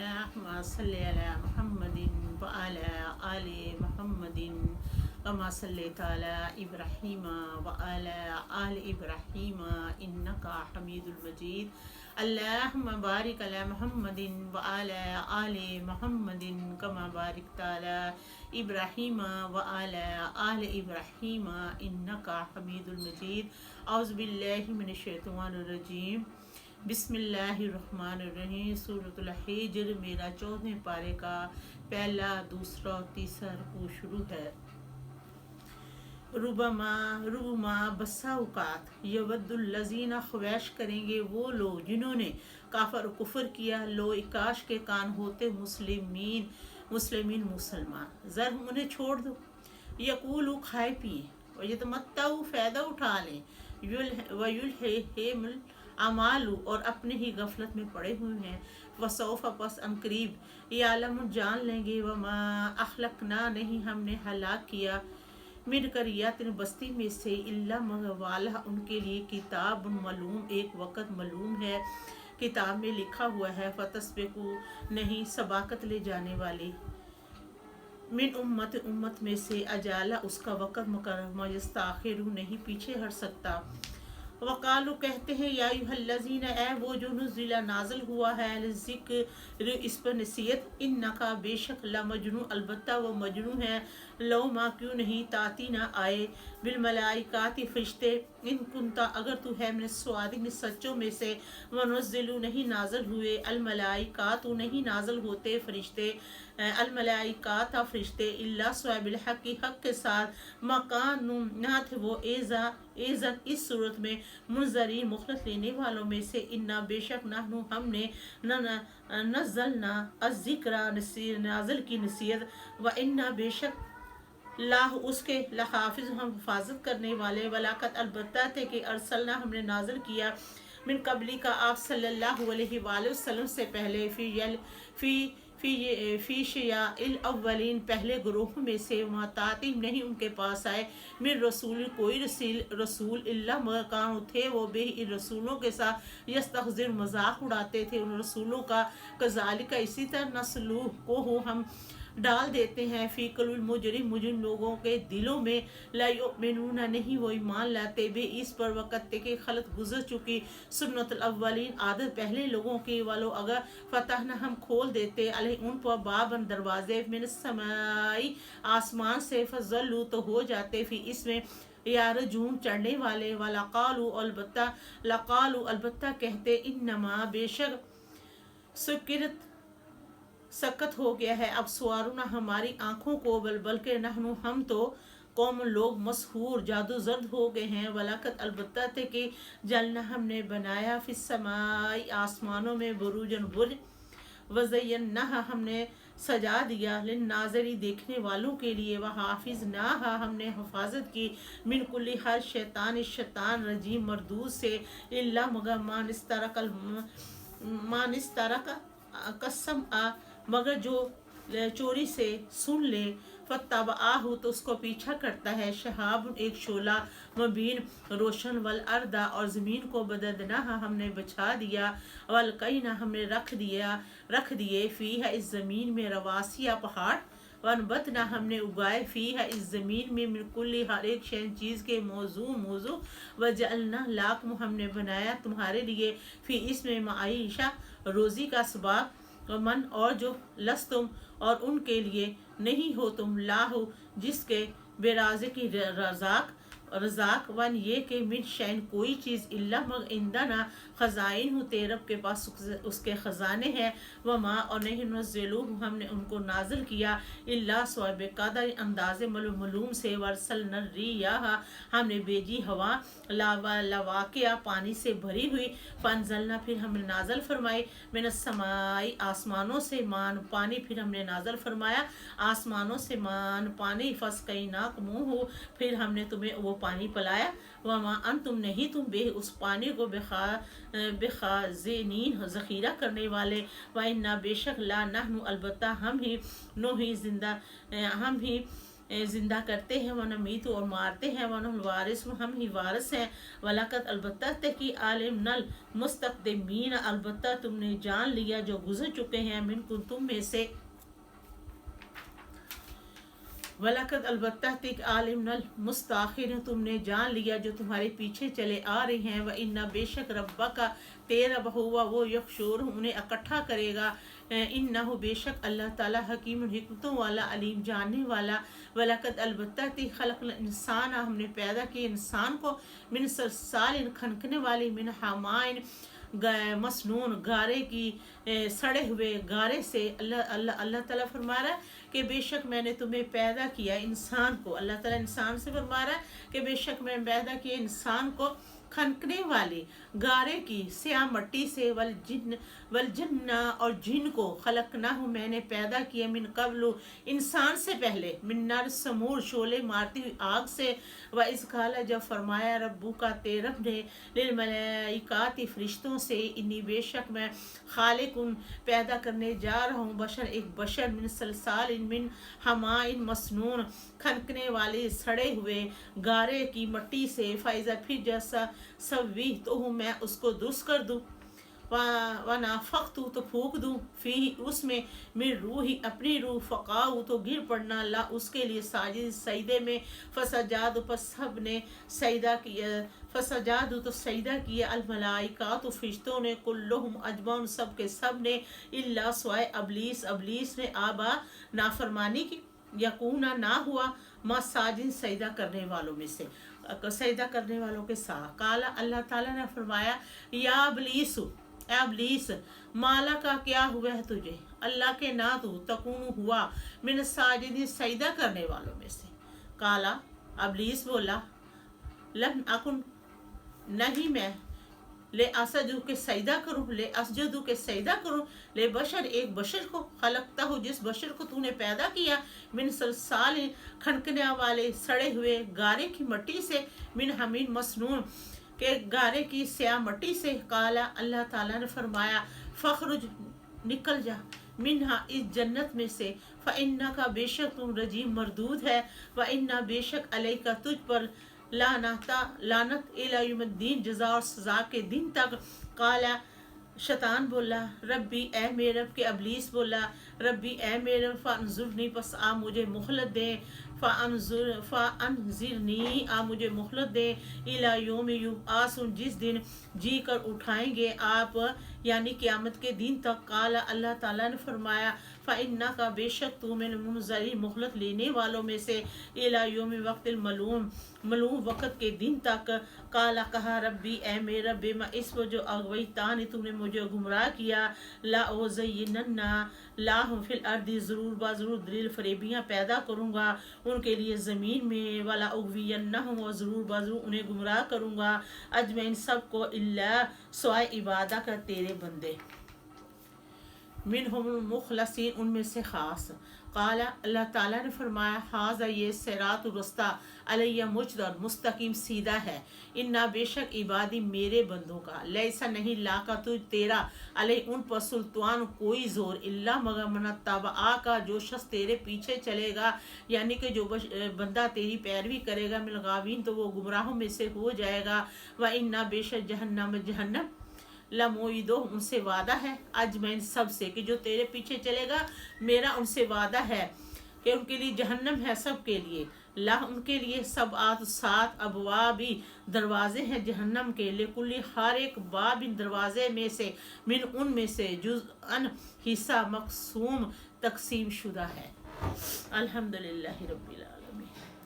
اللهم صل على محمد وعلى آل محمد كما صليت على إبراهيم وعلى آل إبراهيم إنك حميد مجيد. اللهم بارك على محمد وعلى آل محمد كما باركت على إبراهيم وعلى آل إبراهيم إنك حميد مجيد. أعوذ بالله من الشیطان الرجیم. بسم اللہ الرحمن الرحیم. سورۃ الحجر میرا 14 پارے کا پہلا، دوسرا اور تیسرا رکوع شروع ہے. ربما بسا اوقات یود الذین خواہش کریں گے وہ لوگ جنہوں نے کافر و کفر کیا، لو کاش کے کان ہوتے مسلمین مسلمان، ذر انہیں چھوڑ دو، یقولو کھائے پیئیں، ویتمتعوا فائدہ اٹھا لیں، ویلہہم اعمالو اور اپنے ہی غفلت میں پڑے ہوئے ہیں، وسوف پس ان قریب یعلم جان لیں گے، وما اخلقنا نہیں ہم نے ہلاک کیا، من قریۃ بستی میں سے، الا مگر والا ان کے لیے کتاب معلوم ایک وقت معلوم ہے، کتاب میں لکھا ہوا ہے، فتسبقوا نہیں سباقت لے جانے والی، من امت میں سے، اجالا اس کا وقت مقرر، مستاخر نہیں پیچھے ہٹ سکتا. وقالو کہتے ہیں، یا ایھا الذین اے وہ جو نزل نازل ہوا ہے، ذکر اس پر نصیحت، انکا بے شک لمجنون البتہ وہ مجنون ہے، لو ما کیوں نہیں تاتینا آئے، بالملائکات فرشتے، ان کنتا اگر تو ہے من الصادقین سچوں میں سے، ونزلوا نہیں نازل ہوئے، الملائکات نہیں نازل ہوتے فرشتے، الملائکات فرشتے، الا صاحب الحق حق کے ساتھ، مکان نہ تھے وہ ایزن اس صورت میں، منذرین مخلص لینے والوں میں سے، انا بے شک نحن ہم نے نزلنا الذکر نازل کی نصیحت، و انا بے شک لاہ اس کے لحافظ ہم حفاظت کرنے والے، ولاقت البتہ تھے کہ ارسلنا ہم نے نازل کیا، من قبلی کا آپ صلی اللہ علیہ وآلہ وسلم سے پہلے، فی شیع الاولین پہلے گروہوں میں سے، وہاں تعتیم نہیں ان کے پاس آئے، من رسول کوئی رسول، الا مگر کانوا تھے وہ بہ ان رسولوں کے ساتھ، یستہزئ مذاق اڑاتے تھے ان رسولوں کا، کذالک اسی طرح نسلوہ ہم ڈال دیتے ہیں، فی قلوب مجرم لوگوں کے دلوں میں، لا یؤمنون نہیں وہ ایمان لاتے، بے اس پر وقت کہ خلط گزر چکی، سنت الاولین عادت پہلے لوگوں کی، ولو اگر فتحنا ہم کھول دیتے، علیہ ان پر بابن دروازے، من السماء آسمان سے، فظلوا تو ہو جاتے، فی اس میں یارجون چڑھنے والے، ولقالوا البتہ کہتے، انما بے شک سکت ہو گیا ہے ابصارنا ہماری آنکھوں کو، بلکہ نحن ہم تو قوم لوگ مسحور جادو زرد ہو گئے ہیں، ولاقت البتہ تھے کہ جلنا ہم نے بنایا، فی السماء آسمانوں میں، بروجن برج، وزیناہا ہم نے سجا دیا، للناظرین دیکھنے والوں کے لیے، وحافظناہا ہم نے حفاظت کی، من کل ہر شیطان رجیم مردود سے، الا مگر مان استرق السمع مگر جو چوری سے سن لے، فاتبعہ تو اس کو پیچھا کرتا ہے، شہاب ایک شعلہ، مبین روشن، والارض اور زمین کو، مددناہا ہم نے بچھا دیا، والقینا ہم نے رکھ دیے، فیہا اس زمین میں، رواسیا پہاڑ، وانبتنا ہم نے اگائے، فیہا اس زمین میں، من کل ہر ایک شین چیز کے، موضوع، وجعلنا لاکم ہم نے بنایا تمہارے لیے، فی اس میں معیشہ روزی کا اسباب، ومن اور جو لستم اور ان کے لیے نہیں ہو تم، لاہ جس کے بے رازقی رزاق، ون یہ کہ من شین کوئی چیز، الا مگر عندنا خزائن ہو تیرے رب کے پاس اس کے خزانے ہیں، وما اور نہیں نزلوہ ہم نے ان کو نازل کیا، الا صواب قدر انداز معلوم سے، ورسلنا الریاح ہم نے بھیجی ہوا، لواقع پانی سے بھری ہوئی، فانزلنا پھر ہم نے نازل فرمائی، من السماء آسمانوں سے، مان پانی پھر ہم نے نازل فرمایا آسمانوں سے مان پانی، فسقیناکموہ پھر ہم نے تمہیں وہ پانی پلایا، وما انتم نہیں تم بے اس پانی کو بخازنین ذخیرہ کرنے والے، وإنا بے شک لا نحن البتہ ہم ہی زندہ ہم ہی زندہ کرتے ہیں، ونمیت اور مارتے ہیں، ونحن الوارث ہم ہی وارث ہیں، ولقد البتہ تحقیق علمنا المستقدمین البتہ تم نے جان لیا جو گزر چکے ہیں، منکم تم میں سے، وَلَقَدْ البتہ تک عالمنا المستاخرین تم نے جان لیا جو تمہارے پیچھے چلے آ رہے ہیں، وَإِنَّ بے شک ربک تیرا بہوا وہ یحشرہم انہیں اکٹھا کرے گا، انہ بے شک اللہ تعالیٰ حکیم حکمتوں والا علیم جاننے والا، وَلَقَدْ البتہ تک خلقنا الانسان ہم نے پیدا کیا انسان کو، من صلصال کھنکنے والی، من حمائن مسنون گارے کی سڑے ہوئے گارے سے، اللہ تعالیٰ فرما رہا ہے کہ بے شک میں نے تمہیں پیدا کیا انسان کو، اللہ تعالیٰ انسان سے فرما رہا ہے کہ بے شک میں پیدا کیا انسان کو کھنکنے والی گارے کی سیاہ مٹی سے، والجن اور جن کو خلقناہ میں نے پیدا کیا، من قبل انسان سے پہلے، من نار سمور شعلے مارتی ہوئی آگ سے، وَإِذْ قَالَ جب فرمایا ربک تیرے رب نے، للملائکات فرشتوں سے، انی بے شک میں خالق پیدا کرنے جا رہا ہوں بشر ایک بشر، من صلصال من حمائن مسنون کھنکنے والے سڑے ہوئے گارے کی مٹی سے، فَإِذَا پھر جیسا سویتہ میں اس کو درست کر دوں، ونفخت تو پھونک دوں، فی اس میں، من روحی اپنی روح، فقعوا تو گر پڑنا، لا اس کے لیے، ساجد سجدے میں، فسجاد پس سب نے سجدہ کیا، فسجاد تو سجدہ کیا، الملائکات فرشتوں نے، کلہم اجمعون سب کے سب نے، الا سوائے ابلیس، ابلیس نے آبا نافرمانی کی، یکونا نہ ہوا، ما ساجد سجدہ کرنے والوں میں سے، سجدہ کرنے والوں کے ساتھ، کالا اللہ تعالیٰ نے فرمایا، یا ابلیس اے ابلیس، مالا کا کیا ہوا ہے تجھے، اللہ کے نہ تو تکون ہوا، من الساجدین سجدہ کرنے والوں میں سے، کالا ابلیس بولا، لم اکن نہیں میں، لے اسجدو کے سجدہ کروں، لے اسجدو کے سجدہ کروں، لے بشر ایک بشر کو، خلقتہ ہو جس بشر کو تو نے پیدا کیا، من صلصال کھنکنے والے سڑے ہوئے گارے کی مٹی سے، من حمین مسنون کہ گارے کی سیاہ مٹی سے، کالا اللہ تعالیٰ نے فرمایا، فخرج نکل جا، منہا اس جنت میں سے، فإنک بے شک تم رجیم مردود ہے، وإن بے شک علیک تجھ پر، لعنت الی یوم الدین جزا اور سزا کے دن تک، کالا شیطان بولا، ربی اے میرے رب، کے ابلیس بولا، ربی اے میرے رب، فانظرنی پس آ مجھے مہلت دے، فانظرنی آ مجھے مہلت دے، الی یوم یبعثون جس دن جی کر اٹھائیں گے آپ، یعنی قیامت کے دن تک، کالا اللہ تعالیٰ نے فرمایا، فإنک بے شک تو من المنظرین مہلت لینے والوں میں سے، الی یوم وقت المعلوم معلوم وقت کے دن تک، کالا کہا ربی اے میرے رب، بما اس وجہ اغویتانی تم نے مجھے گمراہ کیا، لا اوزینن لاہم فی الارض ضرور ضرور دلیل فریبیاں پیدا کروں گا ان کے لیے زمین میں، ولا اغوینہم اور ضرور ضرور انہیں گمراہ کروں گا، اجمعین سب کو، الا سوائے عبادہ کا تیرے بندے، منہم المخلصین ان میں سے خاص، قال اللہ تعالیٰ نے فرمایا، ھذا یہ صراط الرستہ علیہ مجھ پر مستقیم سیدھا ہے، انا بے شک عبادی میرے بندوں کا، لیسا نہیں لا کا تجھ تیرا، علیہ ان پر سلطان کوئی زور، الا مگر من اتبعا کا جو شخص تیرے پیچھے چلے گا، یعنی کہ جو بندہ تیری پیروی کرے گا، من الغاوین تو وہ گمراہوں میں سے ہو جائے گا، وَإِنَّ بے شک جہنم لموعدو ان سے وعدہ ہے، اجمعین سب سے، کہ جو تیرے پیچھے چلے گا میرا ان سے وعدہ ہے کہ ان کے لیے جہنم ہے سب کے لیے، لا ان کے لیے سبعات سات ابوابی دروازے ہیں جہنم کے، لکل ہر ایک باب دروازے میں سے، من ان میں سے، جزءاً حصہ، مقسوم تقسیم شدہ ہے۔ الحمدللہ رب العالمین۔